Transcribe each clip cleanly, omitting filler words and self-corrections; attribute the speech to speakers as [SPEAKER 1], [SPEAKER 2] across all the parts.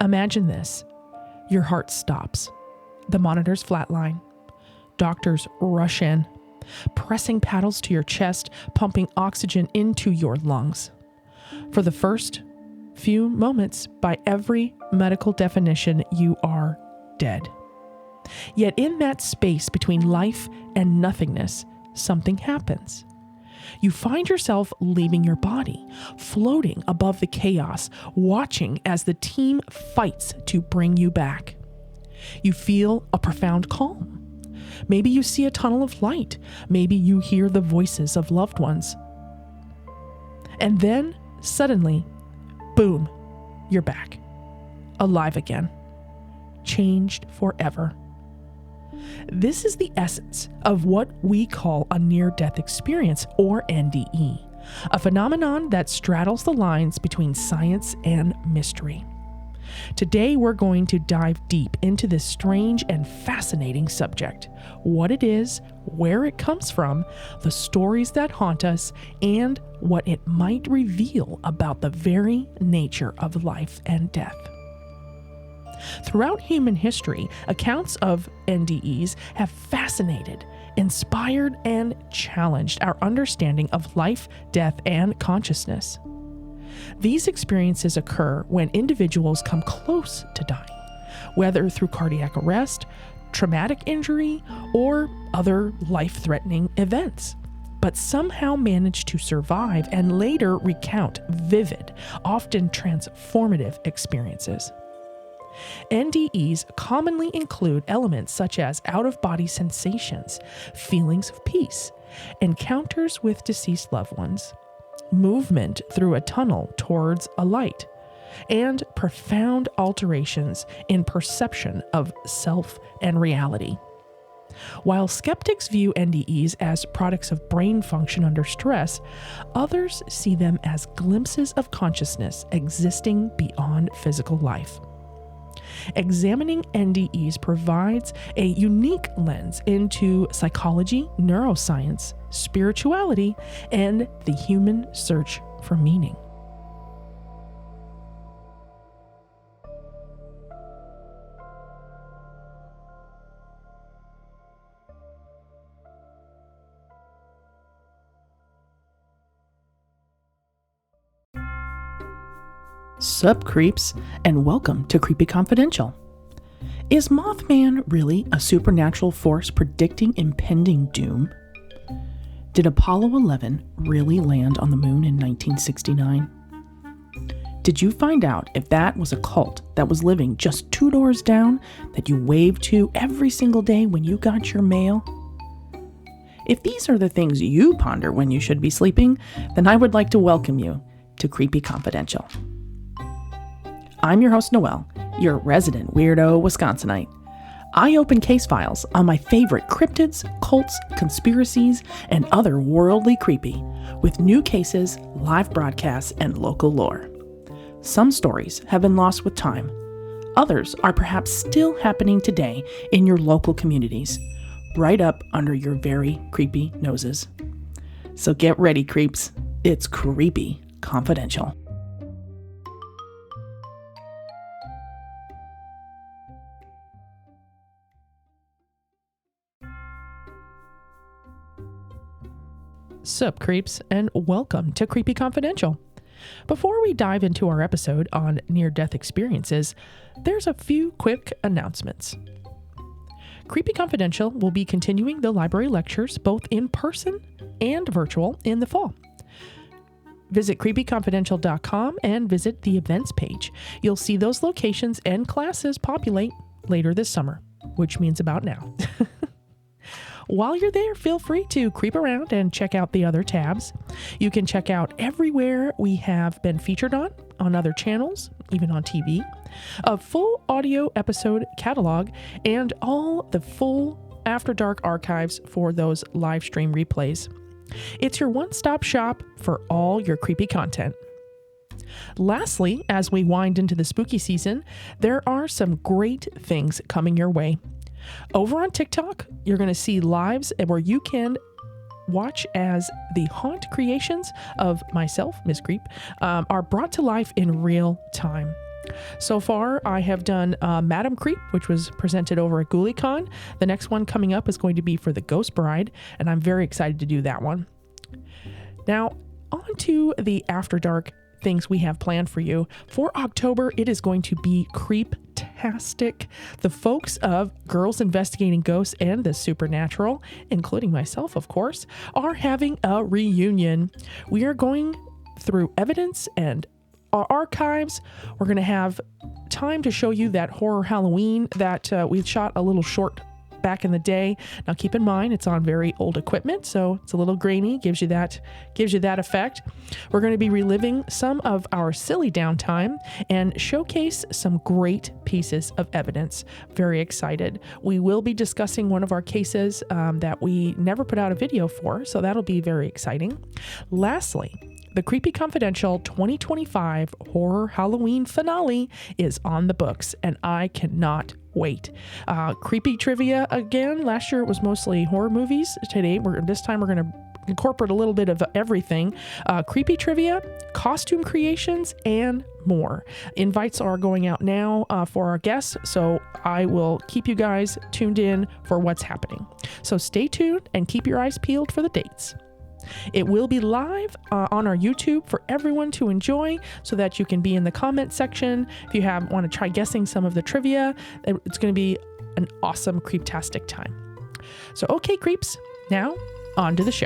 [SPEAKER 1] Imagine this. Your heart stops. The monitors flatline. Doctors rush in, pressing paddles to your chest, pumping oxygen into your lungs. For the first few moments, by every medical definition, you are dead. Yet in that space between life and nothingness, something happens. You find yourself leaving your body, floating above the chaos, watching as the team fights to bring you back. You feel a profound calm. Maybe you see a tunnel of light. Maybe you hear the voices of loved ones. And then, suddenly, boom, you're back. Alive again. Changed forever. This is the essence of what we call a near-death experience, or NDE, a phenomenon that straddles the lines between science and mystery. Today, we're going to dive deep into this strange and fascinating subject, what it is, where it comes from, the stories that haunt us, and what it might reveal about the very nature of life and death. Throughout human history, accounts of NDEs have fascinated, inspired, and challenged our understanding of life, death, and consciousness. These experiences occur when individuals come close to dying, whether through cardiac arrest, traumatic injury, or other life-threatening events, but somehow manage to survive and later recount vivid, often transformative experiences. NDEs commonly include elements such as out-of-body sensations, feelings of peace, encounters with deceased loved ones, movement through a tunnel towards a light, and profound alterations in perception of self and reality. While skeptics view NDEs as products of brain function under stress, others see them as glimpses of consciousness existing beyond physical life. Examining NDEs provides a unique lens into psychology, neuroscience, spirituality, and the human search for meaning. Sup, creeps, and welcome to Creepy Confidential. Is Mothman really a supernatural force predicting impending doom? Did Apollo 11 really land on the moon in 1969? Did you find out if that was a cult that was living just 2 doors down that you waved to every single day when you got your mail? If these are the things you ponder when you should be sleeping, then I would like to welcome you to Creepy Confidential. I'm your host, Noelle, your resident weirdo Wisconsinite. I open case files on my favorite cryptids, cults, conspiracies, and other worldly creepy, with new cases, live broadcasts, and local lore. Some stories have been lost with time. Others are perhaps still happening today in your local communities, right up under your very creepy noses. So get ready, creeps. It's Creepy Confidential. Sup, creeps, and welcome to Creepy Confidential. Before we dive into our episode on near-death experiences, there's a few quick announcements. Creepy Confidential will be continuing the library lectures both in person and virtual in the fall. Visit creepyconfidential.com and visit the events page. You'll see those locations and classes populate later this summer, which means about now. While you're there, feel free to creep around and check out the other tabs. You can check out everywhere we have been featured on other channels, even on TV, a full audio episode catalog, and all the full After Dark archives for those live stream replays. It's your one-stop shop for all your creepy content. Lastly, as we wind into the spooky season, there are some great things coming your way. Over on TikTok, you're going to see lives where you can watch as the haunt creations of myself, Miss Creep, are brought to life in real time. So far, I have done Madam Creep, which was presented over at GhoulieCon. The next one coming up is going to be for the Ghost Bride, and I'm very excited to do that one. Now, on to the After Dark things we have planned for you. For October, it is going to be creep-tastic. The folks of Girls Investigating Ghosts and the Supernatural, including myself, of course, are having a reunion. We are going through evidence and our archives. We're going to have time to show you that horror Halloween that we shot a little short back in the day. Now keep in mind it's on very old equipment, so it's a little grainy, gives you that effect. We're going to be reliving some of our silly downtime and showcase some great pieces of evidence. Very excited. We will be discussing one of our cases that we never put out a video for, so that'll be very exciting. Lastly, the Creepy Confidential 2025 Horror Halloween Finale is on the books, and I cannot wait. Creepy trivia again. Last year it was mostly horror movies. This time we're going to incorporate a little bit of everything. Creepy trivia, costume creations, and more. Invites are going out now for our guests, so I will keep you guys tuned in for what's happening. So stay tuned and keep your eyes peeled for the dates. It will be live on our YouTube for everyone to enjoy, so that you can be in the comment section if you want to try guessing some of the trivia. It's going to be an awesome creeptastic time. So okay, creeps, now on to the show.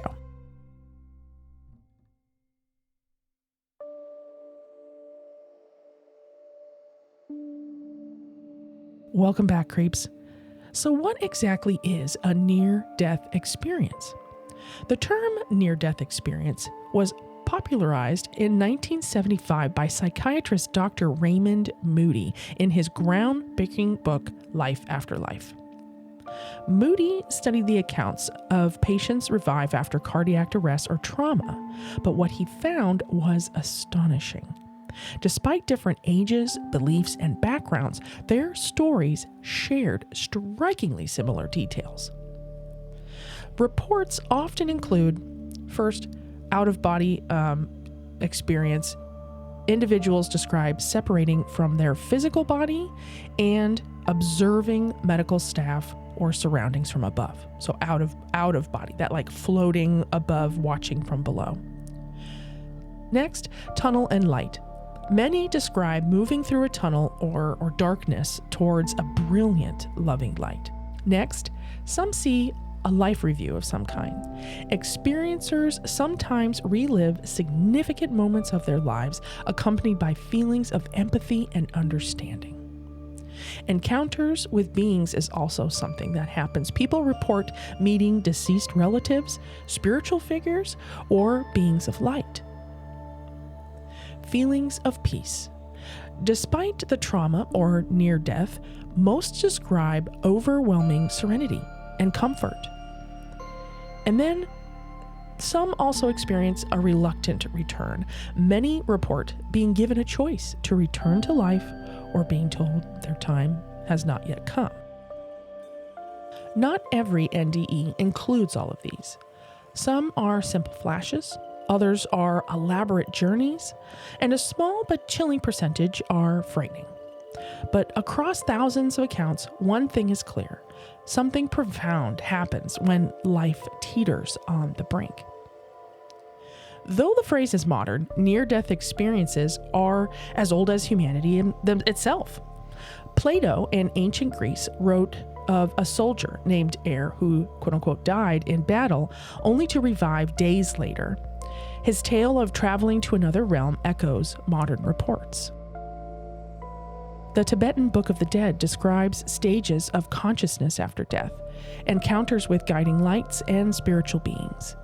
[SPEAKER 1] Welcome back, creeps. So what exactly is a near-death experience? The term near-death experience was popularized in 1975 by psychiatrist Dr. Raymond Moody in his groundbreaking book, Life After Life. Moody studied the accounts of patients revived after cardiac arrest or trauma, but what he found was astonishing. Despite different ages, beliefs, and backgrounds, their stories shared strikingly similar details. Reports often include, first, out-of-body experience. Individuals describe separating from their physical body and observing medical staff or surroundings from above. So out of body, that like floating above, watching from below. Next, tunnel and light. Many describe moving through a tunnel or darkness towards a brilliant, loving light. Next, some see a life review of some kind. Experiencers sometimes relive significant moments of their lives, accompanied by feelings of empathy and understanding. Encounters with beings is also something that happens. People report meeting deceased relatives, spiritual figures, or beings of light. Feelings of peace. Despite the trauma or near death, most describe overwhelming serenity and comfort. And then some also experience a reluctant return. Many report being given a choice to return to life or being told their time has not yet come. Not every NDE includes all of these. Some are simple flashes, others are elaborate journeys, and a small but chilling percentage are frightening. But across thousands of accounts, one thing is clear. Something profound happens when life teeters on the brink. Though the phrase is modern, near-death experiences are as old as humanity itself. Plato in ancient Greece wrote of a soldier named Air who, quote-unquote, died in battle only to revive days later. His tale of traveling to another realm echoes modern reports. The Tibetan Book of the Dead describes stages of consciousness after death, encounters with guiding lights and spiritual beings.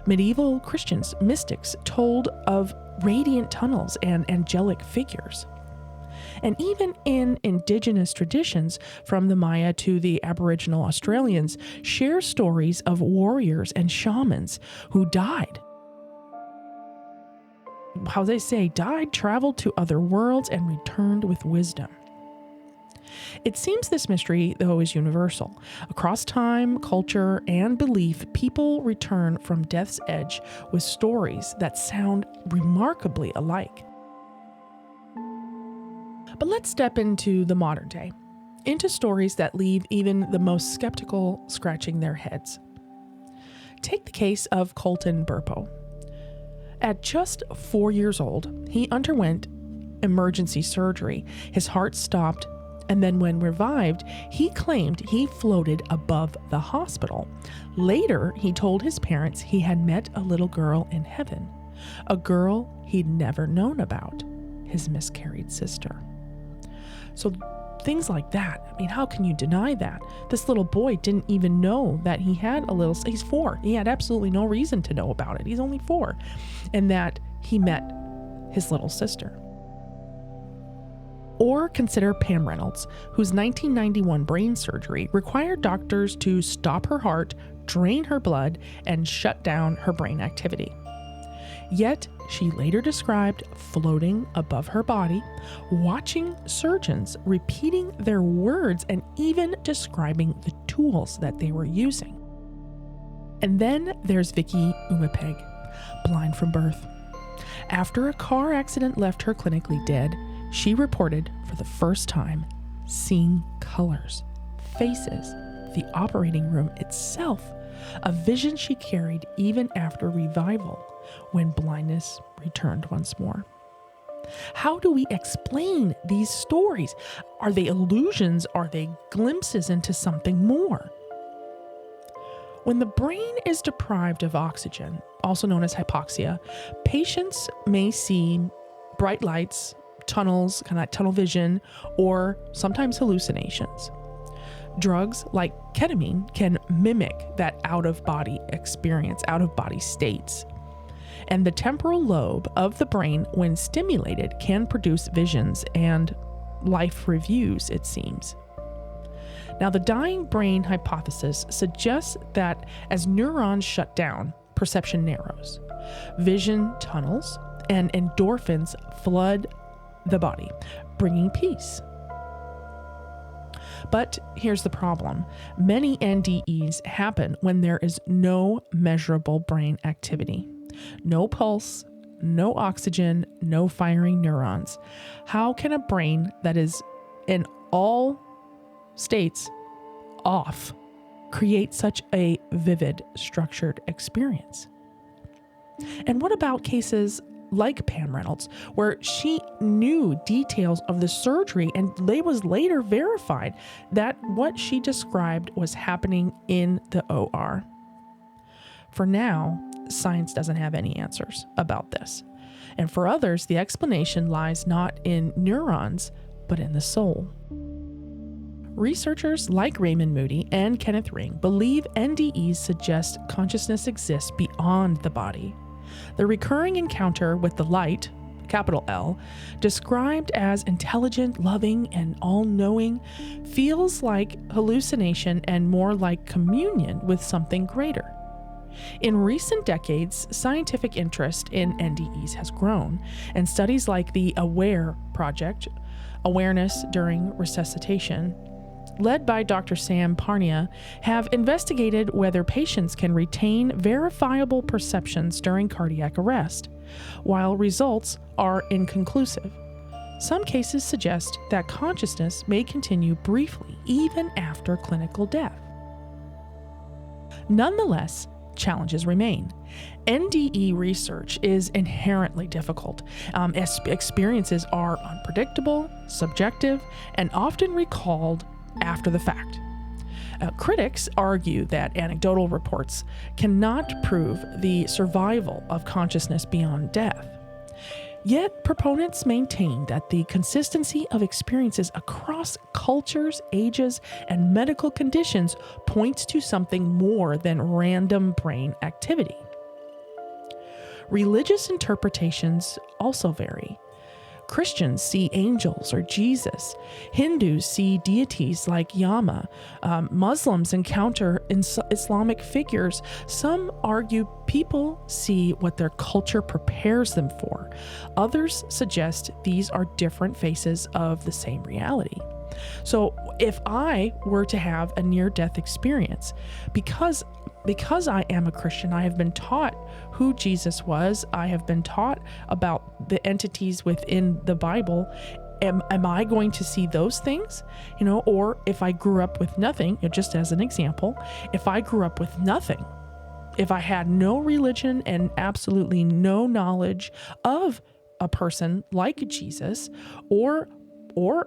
[SPEAKER 1] Medieval Christians, mystics, told of radiant tunnels and angelic figures. And even in indigenous traditions, from the Maya to the Aboriginal Australians, share stories of warriors and shamans who died. How they say, died, traveled to other worlds, and returned with wisdom. It seems this mystery, though, is universal. Across time, culture, and belief, people return from death's edge with stories that sound remarkably alike. But let's step into the modern day, into stories that leave even the most skeptical scratching their heads. Take the case of Colton Burpo. At just 4 years old, he underwent emergency surgery. His heart stopped, and then when revived, he claimed he floated above the hospital. Later, he told his parents he had met a little girl in heaven, a girl he'd never known about, his miscarried sister. So things like that, I mean, how can you deny that? This little boy didn't even know that he had he's 4. He had absolutely no reason to know about it. He's only 4. And that he met his little sister. Or consider Pam Reynolds, whose 1991 brain surgery required doctors to stop her heart, drain her blood, and shut down her brain activity. Yet, she later described floating above her body, watching surgeons repeating their words, and even describing the tools that they were using. And then there's Vicky Umapeg, blind from birth. After a car accident left her clinically dead, she reported for the first time seeing colors, faces, the operating room itself, a vision she carried even after revival, when blindness returned once more. How do we explain these stories? Are they illusions? Are they glimpses into something more? When the brain is deprived of oxygen, also known as hypoxia, patients may see bright lights, tunnels, kind of like tunnel vision, or sometimes hallucinations. Drugs like ketamine can mimic that out-of-body experience, out-of-body states. And the temporal lobe of the brain, when stimulated, can produce visions and life reviews, it seems. Now, the dying brain hypothesis suggests that as neurons shut down, perception narrows, vision tunnels, and endorphins flood the body, bringing peace. But here's the problem. Many NDEs happen when there is no measurable brain activity. No pulse, no oxygen, no firing neurons. How can a brain that is in all states off create such a vivid, structured experience? And what about cases like Pam Reynolds, where she knew details of the surgery and it was later verified that what she described was happening in the OR? For now, science doesn't have any answers about this. And for others, the explanation lies not in neurons, but in the soul. Researchers like Raymond Moody and Kenneth Ring believe NDEs suggest consciousness exists beyond the body. The recurring encounter with the light, capital L, described as intelligent, loving, and all-knowing, feels like hallucination and more like communion with something greater. In recent decades, scientific interest in NDEs has grown, and studies like the AWARE project, Awareness During Resuscitation, led by Dr. Sam Parnia, have investigated whether patients can retain verifiable perceptions during cardiac arrest, while results are inconclusive. Some cases suggest that consciousness may continue briefly even after clinical death. Nonetheless, challenges remain. NDE research is inherently difficult. Experiences are unpredictable, subjective, and often recalled after the fact. Critics argue that anecdotal reports cannot prove the survival of consciousness beyond death. Yet, proponents maintain that the consistency of experiences across cultures, ages, and medical conditions points to something more than random brain activity. Religious interpretations also vary. Christians see angels or Jesus. Hindus see deities like Yama. Muslims encounter Islamic figures. Some argue people see what their culture prepares them for. Others suggest these are different faces of the same reality. So if I were to have a near-death experience, because I am a Christian, I have been taught who Jesus was, I have been taught about the entities within the Bible, Am I going to see those things? Or if I grew up with nothing, just as an example, if I grew up with nothing, if I had no religion and absolutely no knowledge of a person like Jesus or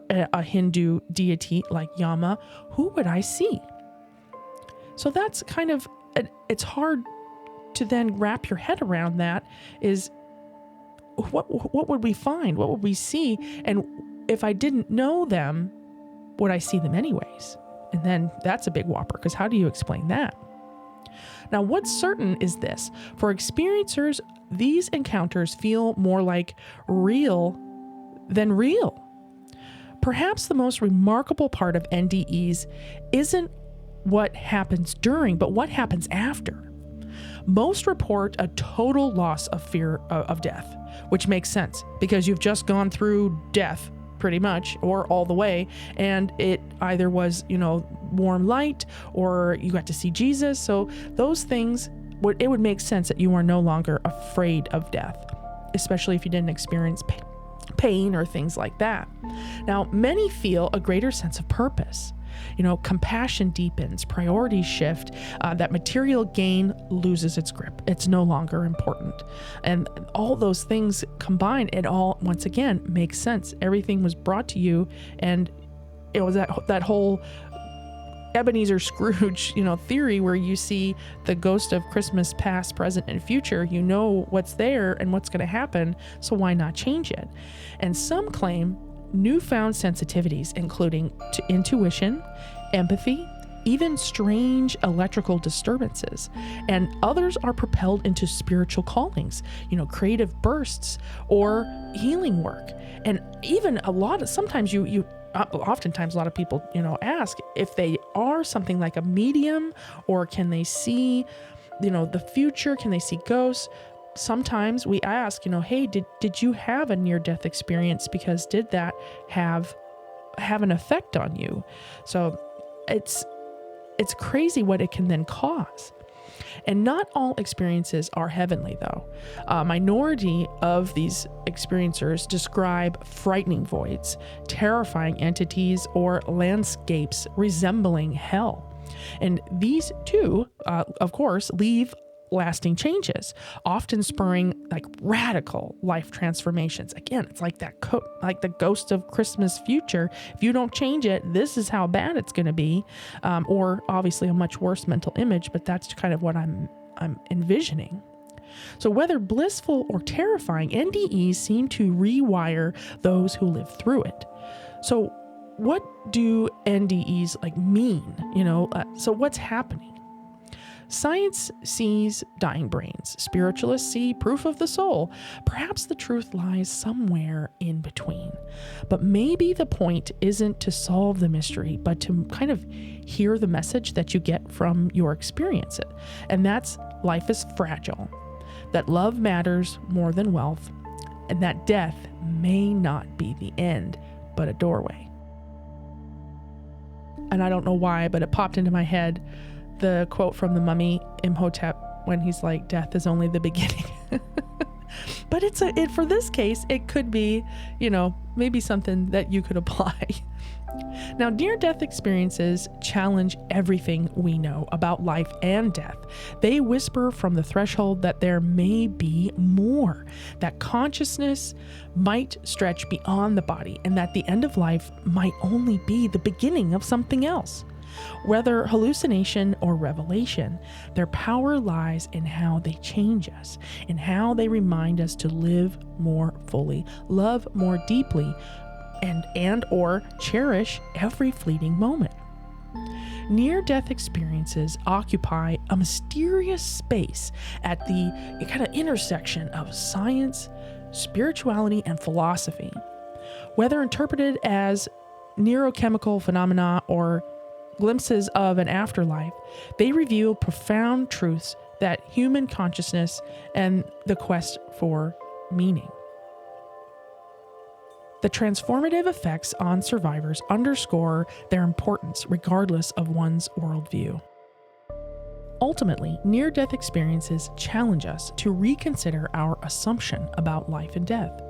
[SPEAKER 1] a Hindu deity like Yama, who would I see? So that's kind of, it's hard to then wrap your head around that is what would we find? What would we see? And if I didn't know them, would I see them anyways? And then that's a big whopper, because how do you explain that? Now, what's certain is this: for experiencers, these encounters feel more like real than real. Perhaps the most remarkable part of NDEs isn't what happens during, but what happens after. Most report a total loss of fear of death, which makes sense because you've just gone through death pretty much, or all the way, and it either was, warm light or you got to see Jesus. So those things, it would make sense that you are no longer afraid of death, especially if you didn't experience pain or things like that. Now, many feel a greater sense of purpose. Compassion deepens, priorities shift, that material gain loses its grip. It's no longer important. And all those things combined, it all, once again, makes sense. Everything was brought to you, and it was that whole Ebenezer Scrooge, theory where you see the ghost of Christmas past, present, and future. You know what's there and what's going to happen, so why not change it? And some claim newfound sensitivities, including to intuition, empathy, even strange electrical disturbances. And others are propelled into spiritual callings, creative bursts or healing work. And even sometimes oftentimes a lot of people, ask if they are something like a medium, or can they see, the future? Can they see ghosts? Sometimes we ask, hey, did you have a near-death experience? Because did that have an effect on you? So it's crazy what it can then cause. And not all experiences are heavenly, though. A minority of these experiencers describe frightening voids, terrifying entities, or landscapes resembling hell. And these too, of course, leave lasting changes, often spurring radical life transformations. Again, it's like like the ghost of Christmas future. If you don't change it, this is how bad it's going to be, or obviously a much worse mental image. But that's kind of what I'm envisioning. So whether blissful or terrifying, NDEs seem to rewire those who live through it. So what do NDEs mean? So what's happening? Science sees dying brains. Spiritualists see proof of the soul. Perhaps the truth lies somewhere in between. But maybe the point isn't to solve the mystery, but to kind of hear the message that you get from your experience. And that's life is fragile, that love matters more than wealth, and that death may not be the end, but a doorway. And I don't know why, but it popped into my head the quote from the mummy Imhotep when he's like, death is only the beginning. But for this case, it could be, maybe something that you could apply. Now, near-death experiences challenge everything we know about life and death. They whisper from the threshold that there may be more, that consciousness might stretch beyond the body, and that the end of life might only be the beginning of something else. Whether hallucination or revelation, their power lies in how they change us, in how they remind us to live more fully, love more deeply, and or cherish every fleeting moment. Near-death experiences occupy a mysterious space at the kind of intersection of science, spirituality, and philosophy. Whether interpreted as neurochemical phenomena or glimpses of an afterlife, they reveal profound truths that human consciousness and the quest for meaning. The transformative effects on survivors underscore their importance regardless of one's worldview. Ultimately, near-death experiences challenge us to reconsider our assumption about life and death.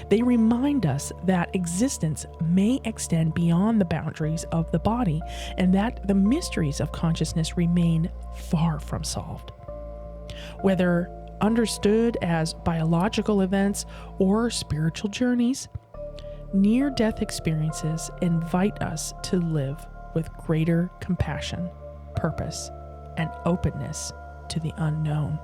[SPEAKER 1] They remind us that existence may extend beyond the boundaries of the body and that the mysteries of consciousness remain far from solved. Whether understood as biological events or spiritual journeys, near-death experiences invite us to live with greater compassion, purpose, and openness to the unknown.